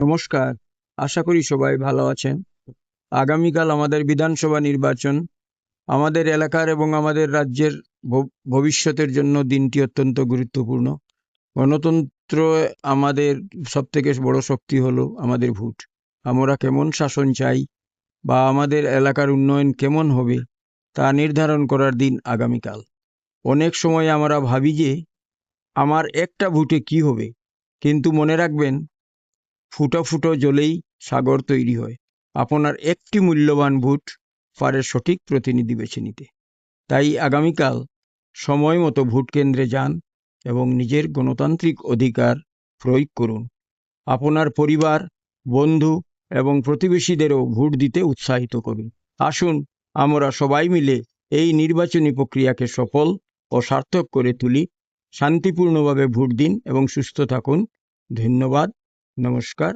নমস্কার। আশা করি সবাই ভালো আছেন। আগামীকাল আমাদের বিধানসভা নির্বাচন। আমাদের এলাকার এবং আমাদের রাজ্যের ভবিষ্যতের জন্য দিনটি অত্যন্ত গুরুত্বপূর্ণ। গণতন্ত্র আমাদের সবথেকে বড় শক্তি হলো আমাদের ভোট। আমরা কেমন শাসন চাই বা আমাদের এলাকার উন্নয়ন কেমন হবে তা নির্ধারণ করার দিন আগামীকাল। অনেক সময় আমরা ভাবি যে আমার একটা ভোটে কি হবে, কিন্তু মনে রাখবেন ফুটো ফুটো জলেই সাগর তৈরি হয়। আপনার একটি মূল্যবান ভোট পারে সঠিক প্রতিনিধি বেছে নিতে। তাই আগামীকাল সময় মতো ভোট কেন্দ্রে যান এবং নিজের গণতান্ত্রিক অধিকার প্রয়োগ করুন। আপনার পরিবার, বন্ধু এবং প্রতিবেশীদেরও ভোট দিতে উৎসাহিত করুন। আসুন আমরা সবাই মিলে এই নির্বাচনী প্রক্রিয়াকে সফল ও সার্থক করে তুলি। শান্তিপূর্ণভাবে ভোট দিন এবং সুস্থ থাকুন। ধন্যবাদ। নমস্কার।